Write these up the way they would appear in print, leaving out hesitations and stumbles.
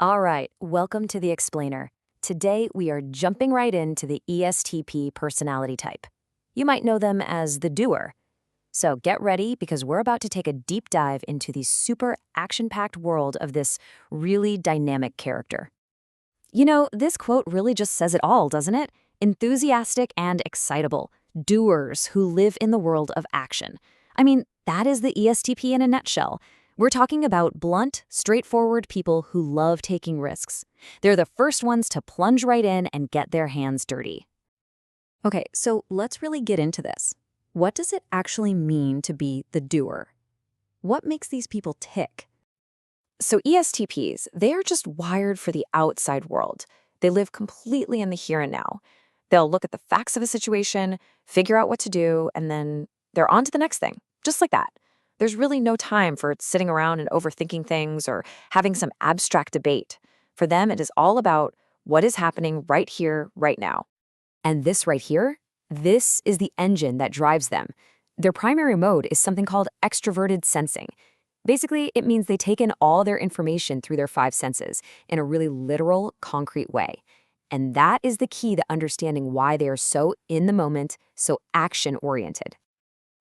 All right, welcome to the Explainer. Today we are jumping right into the ESTP personality type. You might know them as the doer. So get ready because we're about to take a deep dive into the super action-packed world of this really dynamic character. You know, this quote really just says it all, doesn't it? Enthusiastic and excitable, doers who live in the world of action. I mean, that is the ESTP in a nutshell. We're talking about blunt, straightforward people who love taking risks. They're the first ones to plunge right in and get their hands dirty. Okay, so let's really get into this. What does it actually mean to be the doer? What makes these people tick? So ESTPs, they are just wired for the outside world. They live completely in the here and now. They'll look at the facts of a situation, figure out what to do, and then they're on to the next thing, just like that. There's really no time for sitting around and overthinking things or having some abstract debate. For them, it is all about what is happening right here, right now. And this right here, this is the engine that drives them. Their primary mode is something called extroverted sensing. Basically, it means they take in all their information through their five senses in a really literal, concrete way. And that is the key to understanding why they are so in the moment, so action-oriented.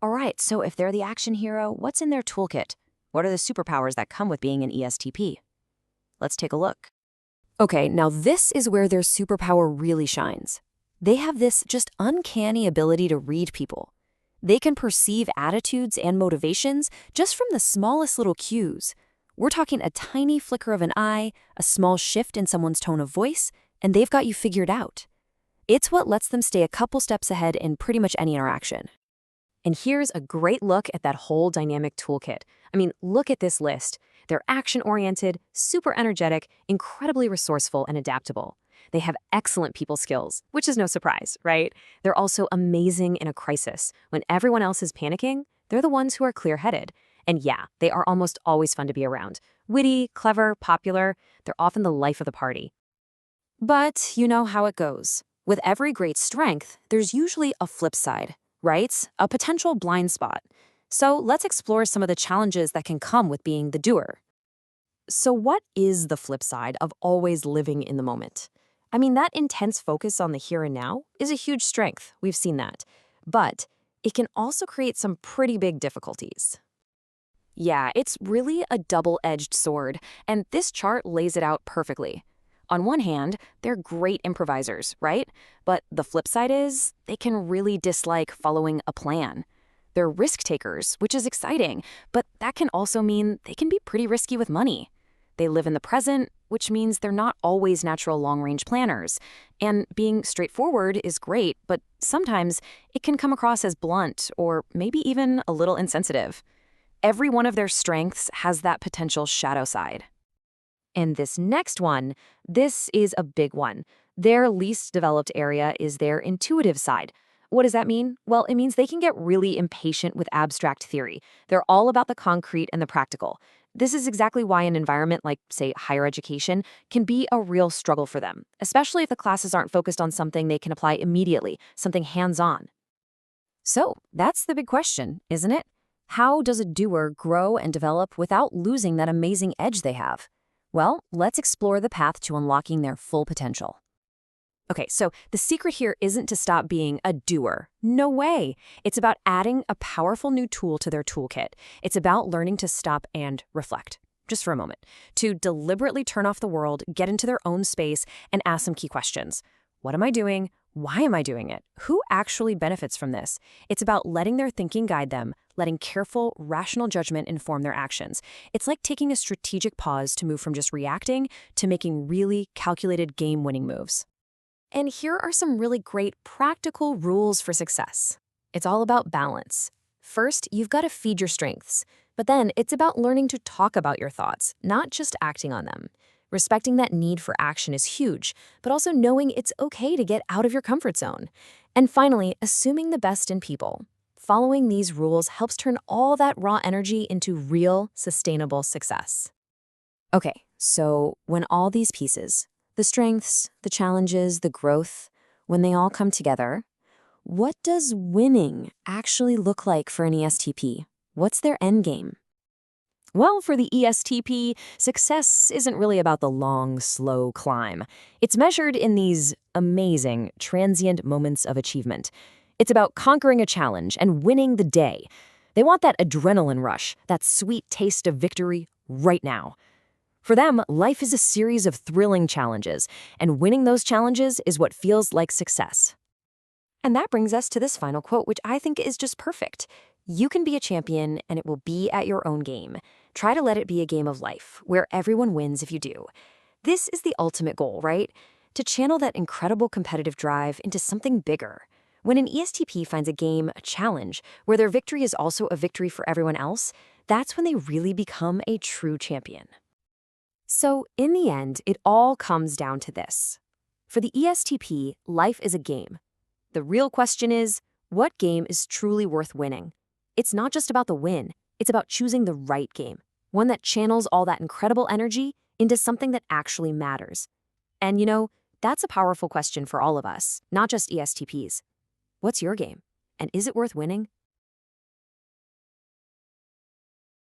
All right, so if they're the action hero, what's in their toolkit? What are the superpowers that come with being an ESTP? Let's take a look. Okay, now this is where their superpower really shines. They have this just uncanny ability to read people. They can perceive attitudes and motivations just from the smallest little cues. We're talking a tiny flicker of an eye, a small shift in someone's tone of voice, and they've got you figured out. It's what lets them stay a couple steps ahead in pretty much any interaction. And here's a great look at that whole dynamic toolkit. I mean, look at this list. They're action-oriented, super energetic, incredibly resourceful, and adaptable. They have excellent people skills, which is no surprise, right? They're also amazing in a crisis. When everyone else is panicking, they're the ones who are clear-headed. And yeah, they are almost always fun to be around. Witty, clever, popular, they're often the life of the party. But you know how it goes. With every great strength, there's usually a flip side, right? A potential blind spot. So let's explore some of the challenges that can come with being the doer. So what is the flip side of always living in the moment? I mean, that intense focus on the here and now is a huge strength. We've seen that. But it can also create some pretty big difficulties. Yeah, it's really a double-edged sword, and this chart lays it out perfectly. On one hand, they're great improvisers, right? But the flip side is they can really dislike following a plan. They're risk takers, which is exciting, but that can also mean they can be pretty risky with money. They live in the present, which means they're not always natural long-range planners. And being straightforward is great, but sometimes it can come across as blunt or maybe even a little insensitive. Every one of their strengths has that potential shadow side. And this next one, this is a big one. Their least developed area is their intuitive side. What does that mean? Well, it means they can get really impatient with abstract theory. They're all about the concrete and the practical. This is exactly why an environment like, say, higher education can be a real struggle for them, especially if the classes aren't focused on something they can apply immediately, something hands-on. So that's the big question, isn't it? How does a doer grow and develop without losing that amazing edge they have? Well, let's explore the path to unlocking their full potential. Okay, so the secret here isn't to stop being a doer. No way. It's about adding a powerful new tool to their toolkit. It's about learning to stop and reflect, just for a moment, to deliberately turn off the world, get into their own space, and ask some key questions. What am I doing? Why am I doing it? Who actually benefits from this? It's about letting their thinking guide them, letting careful, rational judgment inform their actions. It's like taking a strategic pause to move from just reacting to making really calculated game-winning moves. And here are some really great practical rules for success. It's all about balance. First, you've got to feed your strengths. But then it's about learning to talk about your thoughts, not just acting on them. Respecting that need for action is huge, but also knowing it's okay to get out of your comfort zone. And finally, assuming the best in people. Following these rules helps turn all that raw energy into real, sustainable success. Okay, so when all these pieces, the strengths, the challenges, the growth, when they all come together, what does winning actually look like for an ESTP? What's their end game? Well, for the ESTP, success isn't really about the long, slow climb. It's measured in these amazing, transient moments of achievement. It's about conquering a challenge and winning the day. They want that adrenaline rush, that sweet taste of victory right now. For them, life is a series of thrilling challenges, and winning those challenges is what feels like success. And that brings us to this final quote, which I think is just perfect. You can be a champion, and it will be at your own game. Try to let it be a game of life, where everyone wins if you do. This is the ultimate goal, right? To channel that incredible competitive drive into something bigger. When an ESTP finds a game, a challenge, where their victory is also a victory for everyone else, that's when they really become a true champion. So, in the end, it all comes down to this. For the ESTP, life is a game. The real question is, what game is truly worth winning? It's not just about the win, it's about choosing the right game, one that channels all that incredible energy into something that actually matters. And that's a powerful question for all of us, not just ESTPs. What's your game? And is it worth winning?